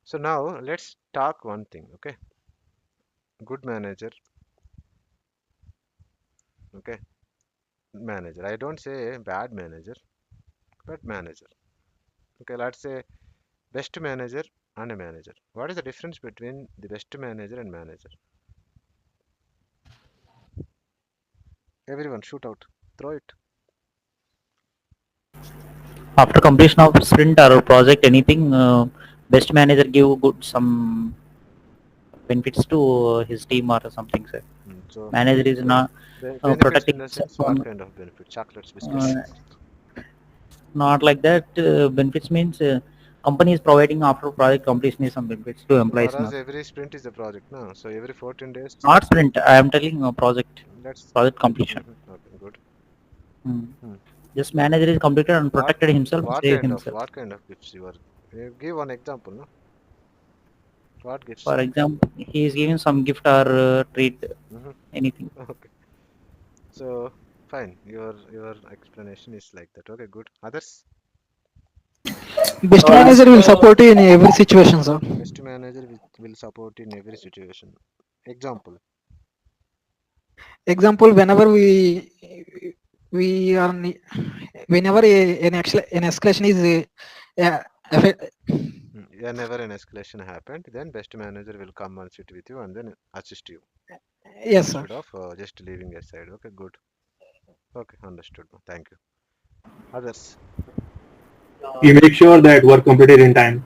So now let's talk one thing, okay? Good manager, okay? Manager. I don't say bad manager, but manager. Okay, let's say best manager and a manager. What is the difference between the best manager and manager? Everyone shoot out. Throw it. After completion of sprint or project, anything, best manager give good some benefits to his team or something, sir. So Manager is not benefits protecting in the himself sense what from, kind of benefit? Chocolates, biscuits. uh, not like that. Benefits means company is providing after project completion is some benefits to So for employees us, now. every sprint is a project, no? So every 14 days, Not sprint. I am telling let's. project completion. Okay, good. Hmm. Hmm. Just manager is completed and What protected himself, what save kind of himself. what kind of gifts you are? Give one example, no? What gifts? For example, he is giving some gift or treat, Hmm. anything. Okay. So fine. Your explanation is like that. Okay, good. Others? Best manager will support you in every situation, sir. Best manager will support in every situation. Example. Example, whenever we are whenever an escalation is affect, Whenever an escalation happened, then best manager will come and sit with you and then assist you yes, sir. instead of just leaving aside. Okay, good. Okay, understood. Thank you. Others. He makes sure that work completed in time.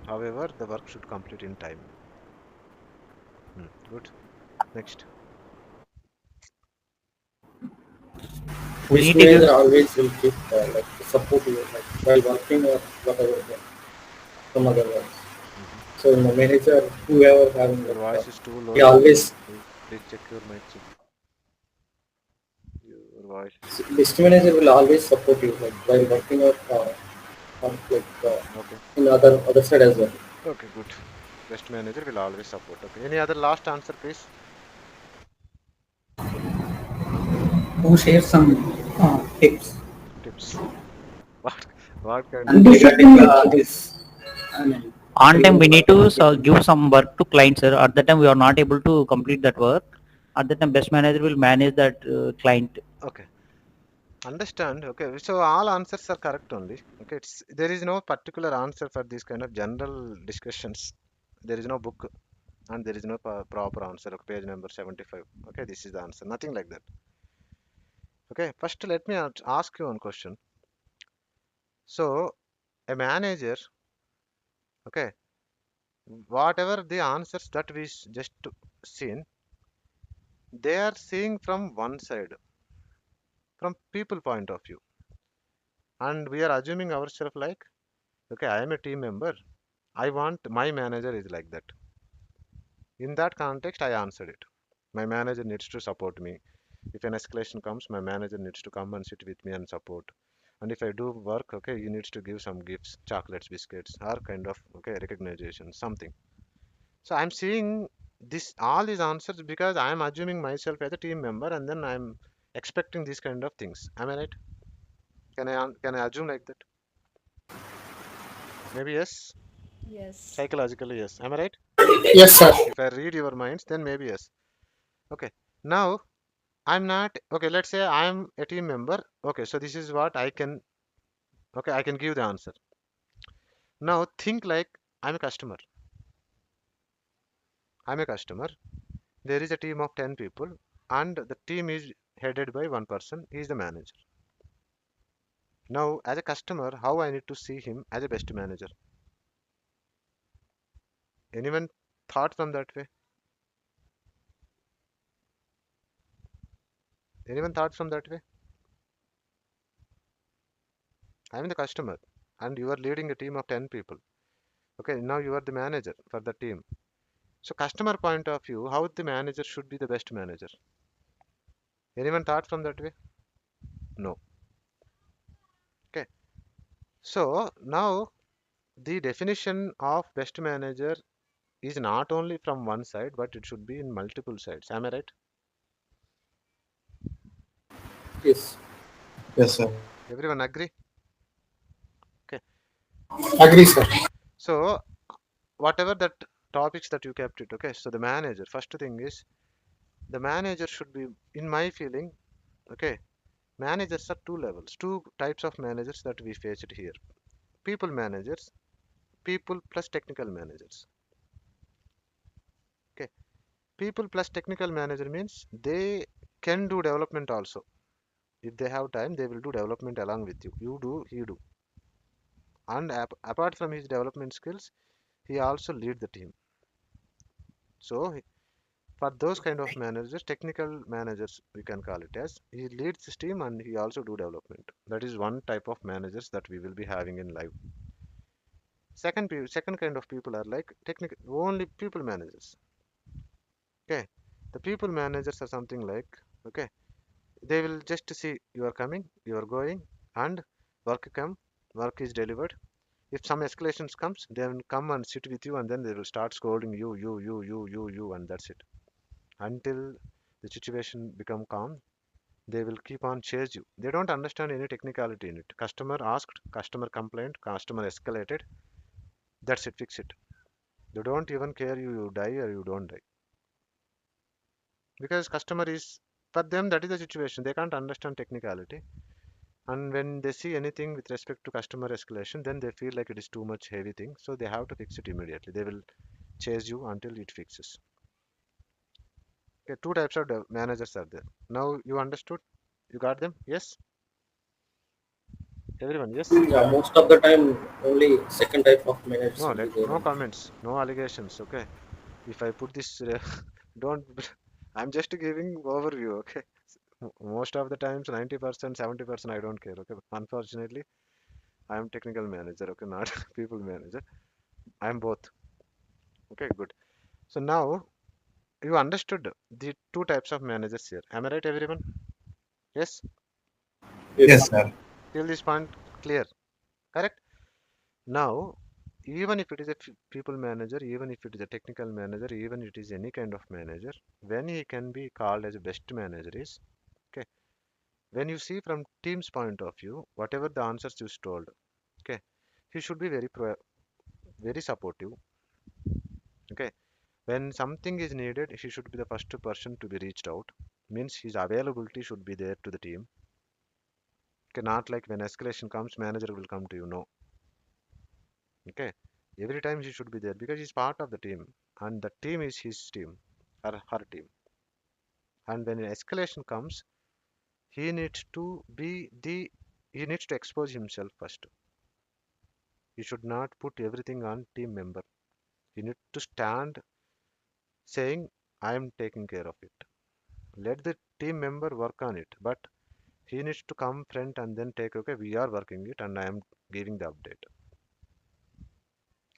However, the work should complete in time. Good. Next. We Best need to give. manager always will keep like support you like while working or whatever some other works. Hmm. So the manager, whoever having Your like, voice is too low, he Shivam. always Please check your mic check. Your voice. best manager will always support you like while working or like Okay. in other side as well. Okay, good. Best manager will always support. Okay. Any other last answer, please? who share some tips Tips. What what kind of tips? regarding this. I mean, On time, we remote need work to application. give some work to clients, sir. At that time, we are not able to complete that work. At that time, best manager will manage that client. Okay. Understand. Okay. So all answers are correct only. Okay. There is no particular answer for these kind of general discussions. There is no book and there is no proper answer. Okay, page number 75. Okay, this is the answer. Nothing like that. Okay. First, let me ask you one question. So a manager, okay, whatever the answers that we just seen, they are seeing from one side, from people point of view, and we are assuming ourselves like, okay, I am a team member. I want my manager is like that. In that context, I answered it. My manager needs to support me. If an escalation comes, my manager needs to come and sit with me and support. And if I do work, okay, he needs to give some gifts, chocolates, biscuits, or kind of okay recognition, something. So I'm seeing this all these answers because I am assuming myself as a team member, and then I'm expecting these kind of things. Am I right? Can I assume like that? Maybe yes. Yes. Psychologically, yes. Am I right? Yes, sir. If I read your minds, then maybe yes. Okay. Now I'm not okay. Let's say I'm a team member. Okay, so this is what I can. Okay, I can give the answer. Now think like I'm a customer. I'm a customer. There is a team of 10 people, and the team is headed by one person. He is the manager. Now, as a customer, how I need to see him as a best manager? Anyone thought from that way? Anyone thought from that way? I'm the customer, and you are leading a team of 10 people. Okay, now you are the manager for the team. So, customer point of view, how the manager should be the best manager? Anyone thought from that way? No. Okay. So now the definition of best manager is not only from one side, but it should be in multiple sides. Am I right? Yes, Yes, sir. Everyone agree? Okay. agree, sir. So whatever that topics that you kept it, okay? So the manager, first thing is the manager should be, in my feeling, okay, managers are two levels, two types of managers that we faced here. People managers, people plus technical managers. Okay, people plus technical manager means they can do development also. If they have time, they will do development along with you. You do, he do. And apart from his development skills, he also lead the team. So for those kind of managers, technical managers, we can call it as, he leads his team and he also do development. That is one type of managers that we will be having in live. Second kind of people are like technical, only people managers. Okay, the people managers are something like, okay, they will just see you are coming, you are going, and work is delivered. If some escalations comes, they will come and sit with you, and then they will start scolding you, and that's it. Until the situation become calm, they will keep on chase you. They don't understand any technicality in it. Customer asked, customer complained, customer escalated. That's it, fix it. They don't even care you die or you don't die. Because customer is, for them, that is the situation. They can't understand technicality. And when they see anything with respect to customer escalation, then they feel like it is too much heavy thing. So they have to fix it immediately. They will chase you until it fixes. Okay, two types of managers are there. Now you understood? You got them? Yes? Everyone, yes? Yeah, most of the time only second type of managers No, will be let there. no comments, no allegations. Okay. If I put this, don't. I'm just giving overview. Okay. Most of the times, 90%, 70%, I don't care. Okay. Unfortunately, I am technical manager. Okay, not people manager. I am both. Okay, good. So now you understood the two types of managers here. Am I right, everyone? Yes. Yes. Yes, sir. Till this point, clear. Correct. Now, even if it is a people manager, even if it is a technical manager, even it is any kind of manager, when he can be called as a best manager is, okay, when you see from team's point of view, whatever the answers you told, okay, he should be very supportive. Okay, when something is needed, he should be the first person to be reached out. Means his availability should be there to the team. Okay, not like when escalation comes, manager will come to you. No. Okay, every time he should be there because he's part of the team, and the team is his team or her team. And when an escalation comes, he needs to be the he needs to expose himself first. He should not put everything on team member. He needs to stand saying, I am taking care of it. Let the team member work on it, but he needs to come front and then take, okay, we are working it and I am giving the update.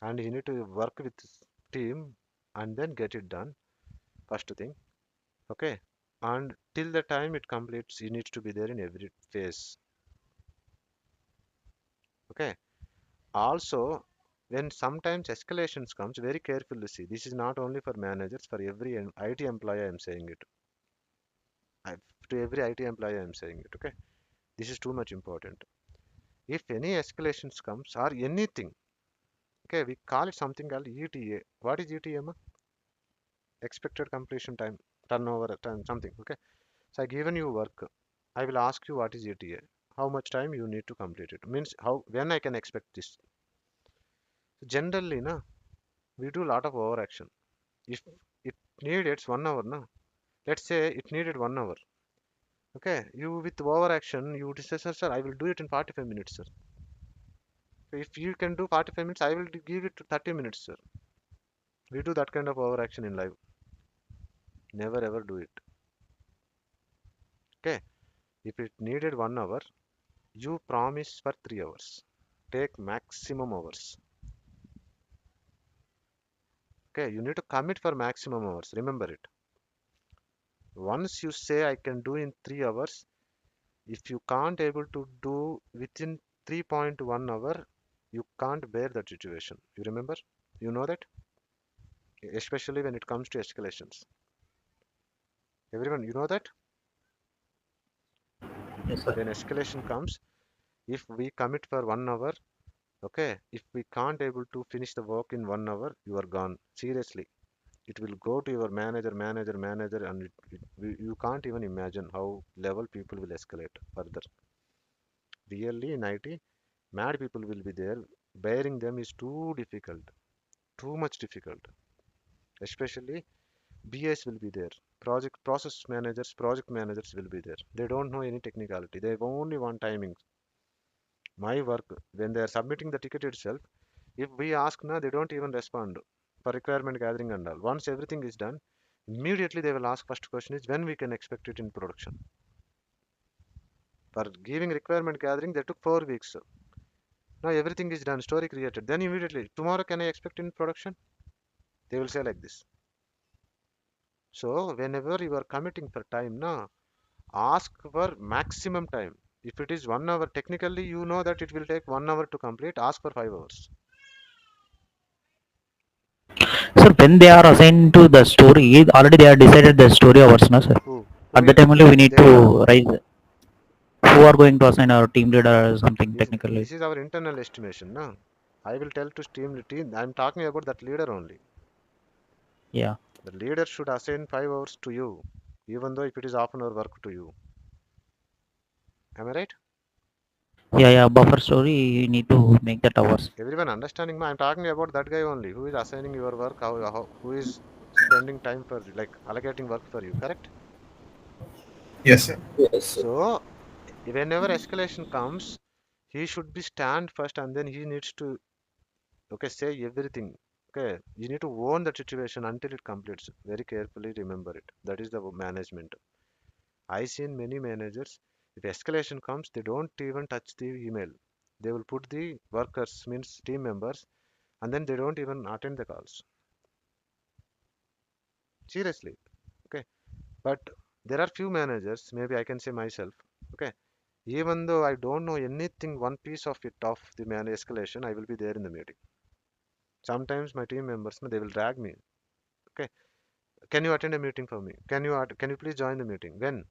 And he need to work with his team and then get it done. First thing. Okay, and till the time it completes, he needs to be there in every phase. Okay, also when sometimes escalations comes, very carefully see, this is not only for managers, for every IT employee I am saying it. I, to every IT employee I am saying it. Okay, this is too much important. If any escalations comes or anything, okay, we call it something called ETA. What is ETA, ma? Expected completion time, turnover time, something. Okay, so I given you work. I will ask you what is ETA. How much time you need to complete it. Means how when I can expect this. Generally, na, we do a lot of overaction. If it needs 1 hour, na, let's say it needed 1 hour. Okay, you with overaction, you say, sir, I will do it in 45 minutes, sir. So if you can do 45 minutes, I will give it to 30 minutes, sir. We do that kind of overaction in life. Never ever do it. Okay, if it needed 1 hour, you promise for 3 hours. Take maximum hours. Okay, you need to commit for maximum hours. Remember it. Once you say I can do in 3 hours, if you can't able to do within 3.1 hour, you can't bear that situation. You remember? You know that? Especially when it comes to escalations. Everyone, you know that? Yes, sir. When escalation comes, if we commit for 1 hour, Okay, if we can't able to finish the work in 1 hour, you are gone. Seriously, it will go to your manager, and you can't even imagine how level people will escalate further. Really, in IT, mad people will be there. Bearing them is too difficult, too much difficult. Especially BS will be there. Project process managers, project managers will be there. They don't know any technicality. They only want timing. My work, when they are submitting the ticket itself, if we ask now, they don't even respond for requirement gathering and all. Once everything is done, immediately they will ask first question is when we can expect it in production. For giving requirement gathering, they took 4 weeks. Now everything is done, story created. Then immediately, tomorrow can I expect in production? They will say like this. So whenever you are committing for time, now ask for maximum time. If it is 1 hour, technically you know that it will take 1 hour to complete. Ask for 5 hours. Sir, when they are assigned to the story, already they are decided the story hours, no, sir. Who? At Who the is? time only we need They are. to raise who are going to assign our team leader or something This, technically. this is our internal estimation. No? I will tell to team. I'm talking about that leader only. Yeah. The leader should assign 5 hours to you, even though if it is half an hour work to you. Am I right? Yeah, yeah. Buffer story you need to make that hours. Everyone understanding me? I'm talking about that guy only who is assigning your work, who is spending time for like allocating work for you. Correct? Yes, Okay. sir. Yes, sir. So whenever escalation comes, he should be stand first, and then he needs to say everything. Okay, you need to own that situation until it completes. Very carefully remember it. That is the management. I seen many managers. If escalation comes, they don't even touch the email. They will put the workers, means team members, and then they don't even attend the calls. Seriously. Okay. But there are few managers, maybe I can say myself. Okay. Even though I don't know anything, one piece of it of the man escalation, I will be there in the meeting. Sometimes my team members, they will drag me. Okay. Can you attend a meeting for me? Can you please join the meeting? When?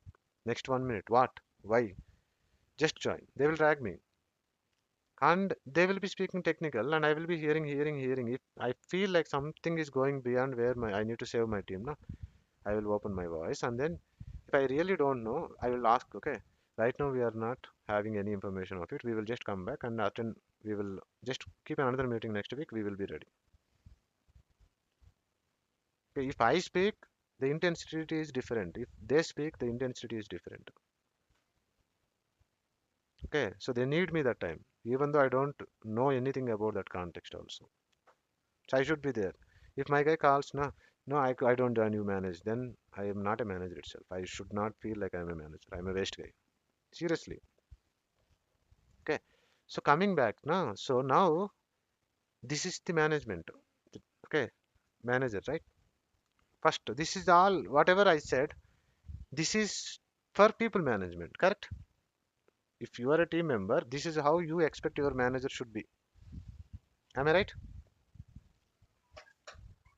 Next 1 minute. What? Why? Just join. They will drag me. And they will be speaking technical and I will be hearing. If I feel like something is going beyond where I need to save my team, no, I will open my voice and then if I really don't know, I will ask, okay, right now we are not having any information of it. We will just come back and attend. We will just keep another meeting next week. We will be ready. Okay, if I speak, the intensity is different. If they speak, the intensity is different. Okay, so they need me that time, even though I don't know anything about that context also. So I should be there. If my guy calls, no, I don't join you manage, then I am not a manager itself. I should not feel like I'm a manager. I'm a waste guy. Seriously. Okay. So coming back, no. So now this is the management. Okay, manager, right? First, this is all whatever I said. This is for people management, correct? If you are a team member, this is how you expect your manager should be. Am I right?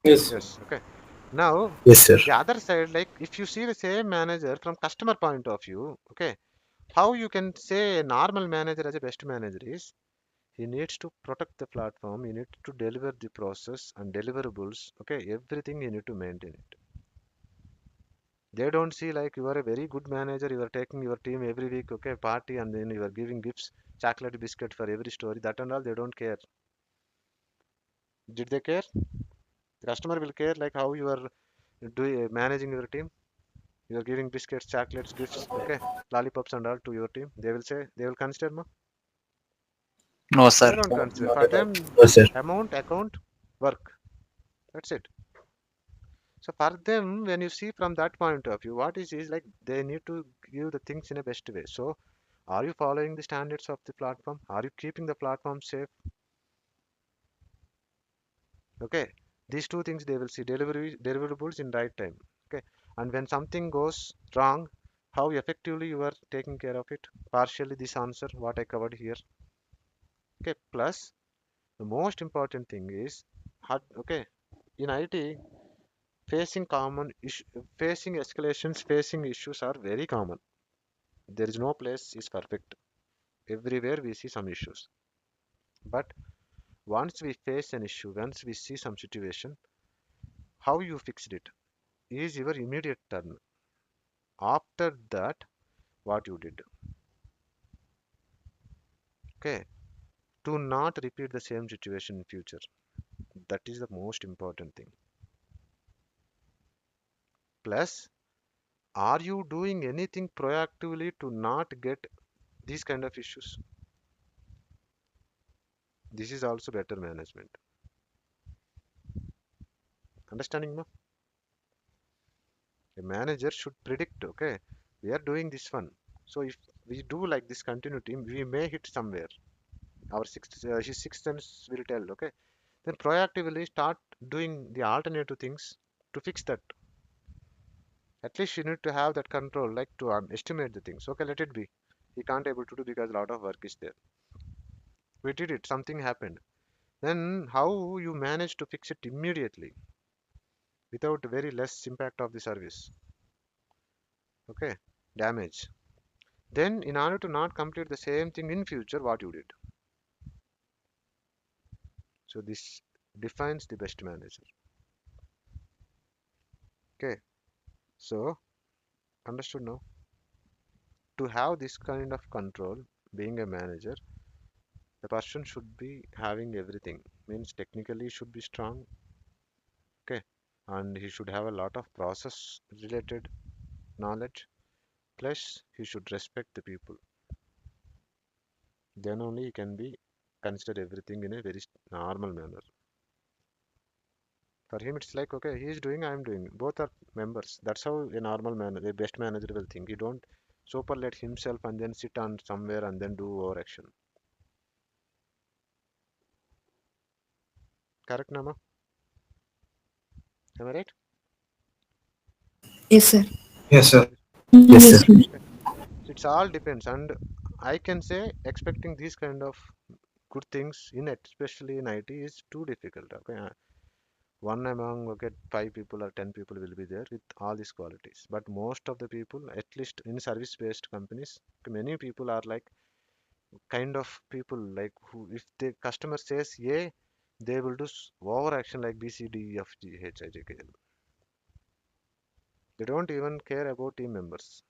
Yes, sir. Yes. Okay. Now, Yes, sir. the other side, like if you see the same manager from customer point of view, okay, how you can say a normal manager as a best manager is he needs to protect the platform, he needs to deliver the process and deliverables, okay, everything you need to maintain it. They don't see like you are a very good manager, you are taking your team every week, okay, party, and then you are giving gifts, chocolate biscuit for every story, that and all, they don't care. Did they care? The customer will care like how you are managing your team. You are giving biscuits, chocolates, gifts, okay, lollipops and all to your team. They will say, they will consider, no? No, They sir. don't No, consider. not For at all. them, No, sir. amount, account, work. That's it. So for them, when you see from that point of view, what is like they need to give the things in a best way. So are you following the standards of the platform? Are you keeping the platform safe? Okay. These two things they will see deliverables in right time. Okay. And when something goes wrong, how effectively you are taking care of it. Partially this answer, what I covered here. Okay. Plus the most important thing is, okay, in IT, facing escalations, facing issues are very common. There is no place is perfect. Everywhere we see some issues. But once we face an issue, once we see some situation, how you fixed it is your immediate turn. After that, what you did. Okay. To not repeat the same situation in future. That is the most important thing. Plus, are you doing anything proactively to not get these kind of issues? This is also better management. Understanding, no? A manager should predict, okay, we are doing this one. So if we do like this continuity, we may hit somewhere. Our his sixth sense will tell, okay. Then proactively start doing the alternative things to fix that. At least you need to have that control, like to estimate the things. Okay, let it be. He can't able to do because a lot of work is there. We did it, something happened. Then how you manage to fix it immediately without very less impact of the service. Okay, damage. Then in order to not complete the same thing in future, what you did. So this defines the best manager. Okay, so understood now. To have this kind of control, being a manager, the person should be having everything. Means technically should be strong. Okay, and he should have a lot of process related knowledge. Plus, he should respect the people. Then only he can be consider everything in a very normal manner. For him, it's like, okay, he is doing, I am doing. Both are members. That's how a normal manager, a best manager will think. He don't superlet himself and then sit on somewhere and then do overaction. Correct, Nama? Am I right? Yes, sir. Yes, sir. Yes, Yes, sir. sir. It's all depends, and I can say expecting these kind of good things in it, especially in IT, is too difficult. Okay, one among okay 5 people or 10 people will be there with all these qualities, but most of the people, at least in service-based companies, many people are like kind of people like who, if the customer says yeah, they will do over action like B C D E F G H I J K L. They don't even care about team members.